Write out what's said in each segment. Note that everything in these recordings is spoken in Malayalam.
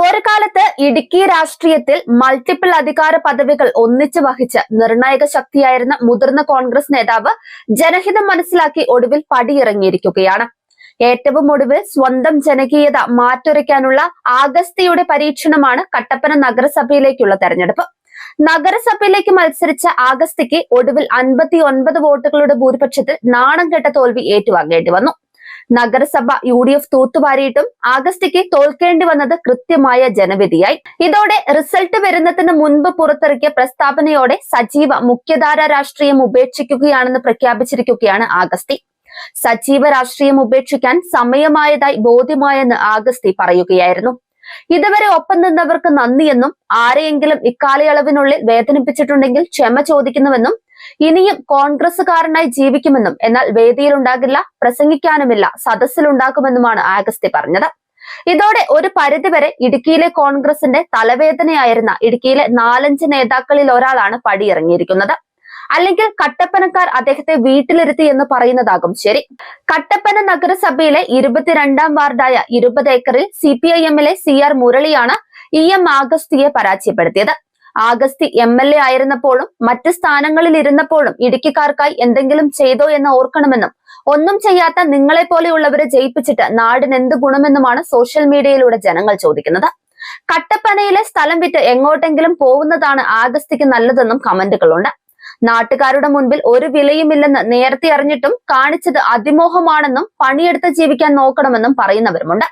ഒരു കാലത്ത് ഇടുക്കി രാഷ്ട്രീയത്തിൽ മൾട്ടിപ്പിൾ അധികാര പദവികൾ ഒന്നിച്ചു വഹിച്ച് നിർണായക ശക്തിയായിരുന്ന മുതിർന്ന കോൺഗ്രസ് നേതാവ് ജനഹിതം മനസ്സിലാക്കി ഒടുവിൽ പടിയിറങ്ങിയിരിക്കുകയാണ്. ഏറ്റവും ഒടുവിൽ സ്വന്തം ജനകീയത മാറ്റുരയ്ക്കാനുള്ള ആഗസ്തിയുടെ പരീക്ഷണമാണ് കട്ടപ്പന നഗരസഭയിലേക്കുള്ള തെരഞ്ഞെടുപ്പ്. നഗരസഭയിലേക്ക് മത്സരിച്ച ആഗസ്തിക്ക് ഒടുവിൽ 59 വോട്ടുകളുടെ ഭൂരിപക്ഷത്തിൽ നാണം കെട്ട തോൽവി ഏറ്റുവാങ്ങേണ്ടി വന്നു. നഗരസഭ UDF തൂത്തുവാരിയിട്ടും ആഗസ്തിക്ക് തോൽക്കേണ്ടി വന്നത് കൃത്യമായ ജനവിധിയായി. ഇതോടെ റിസൾട്ട് വരുന്നതിന് മുൻപ് പുറത്തിറക്കിയ പ്രസ്താവനയോടെ സജീവ മുഖ്യധാര രാഷ്ട്രീയം ഉപേക്ഷിക്കുകയാണെന്ന് പ്രഖ്യാപിച്ചിരിക്കുകയാണ് ആഗസ്തി. സജീവ രാഷ്ട്രീയം ഉപേക്ഷിക്കാൻ സമയമായതായി ബോധ്യമായെന്ന് ആഗസ്തി പറയുകയായിരുന്നു. ഇതുവരെ ഒപ്പം നിന്നവർക്ക് നന്ദിയെന്നും ആരെയെങ്കിലും ഇക്കാലയളവിനുള്ളിൽ വേദനിപ്പിച്ചിട്ടുണ്ടെങ്കിൽ ക്ഷമ ചോദിക്കുന്നുവെന്നും ഇനിയും കോൺഗ്രസുകാരനായി ജീവിക്കുമെന്നും എന്നാൽ വേദിയിലുണ്ടാകില്ല, പ്രസംഗിക്കാനുമില്ല, സദസ്സിലുണ്ടാക്കുമെന്നുമാണ് ആഗസ്തി പറഞ്ഞത്. ഇതോടെ ഒരു പരിധിവരെ ഇടുക്കിയിലെ കോൺഗ്രസിന്റെ തലവേദനയായിരുന്ന ഇടുക്കിയിലെ 4-5 നേതാക്കളിൽ ഒരാളാണ് പടിയിറങ്ങിയിരിക്കുന്നത്. അല്ലെങ്കിൽ കട്ടപ്പനക്കാർ അദ്ദേഹത്തെ വീട്ടിലിരുത്തി എന്ന് പറയുന്നതാകും ശരി. കട്ടപ്പന നഗരസഭയിലെ 22ാം വാർഡായ 20 ഏക്കറിൽ CPIM-ലെ CR മുരളിയാണ് EM ആഗസ്തിയെ പരാജയപ്പെടുത്തിയത്. ആഗസ്തി MLA ആയിരുന്നപ്പോഴും മറ്റ് സ്ഥാനങ്ങളിൽ ഇരുന്നപ്പോഴും ഇടുക്കിക്കാർക്കായി എന്തെങ്കിലും ചെയ്തോ എന്ന് ഓർക്കണമെന്നും ഒന്നും ചെയ്യാത്ത നിങ്ങളെ പോലെയുള്ളവരെ ജയിപ്പിച്ചിട്ട് നാടിന് എന്ത് ഗുണമെന്നുമാണ് സോഷ്യൽ മീഡിയയിലൂടെ ജനങ്ങൾ ചോദിക്കുന്നത്. കട്ടപ്പനയിലെ സ്ഥലം വിറ്റ് എങ്ങോട്ടെങ്കിലും പോകുന്നതാണ് ആഗസ്തിക്ക് നല്ലതെന്നും കമന്റുകളുണ്ട്. നാട്ടുകാരുടെ മുൻപിൽ ഒരു വിലയുമില്ലെന്ന് നേരത്തെ അറിഞ്ഞിട്ടും കാണിച്ചത് അതിമോഹമാണെന്നും പണിയെടുത്ത് ജീവിക്കാൻ നോക്കണമെന്നും പറയുന്നവരുമുണ്ട്.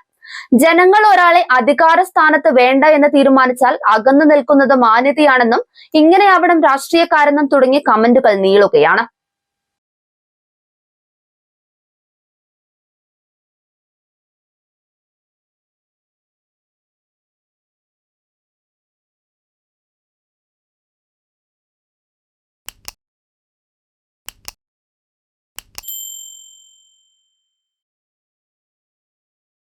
ജനങ്ങൾ ഒരാളെ അധികാര സ്ഥാനത്ത് വേണ്ട എന്ന് തീരുമാനിച്ചാൽ അകന്നു നിൽക്കുന്നത് മാന്യതയാണെന്നും ഇങ്ങനെയാവണം രാഷ്ട്രീയക്കാരെന്നും തുടങ്ങിയ കമന്റുകൾ നീളുകയാണ്.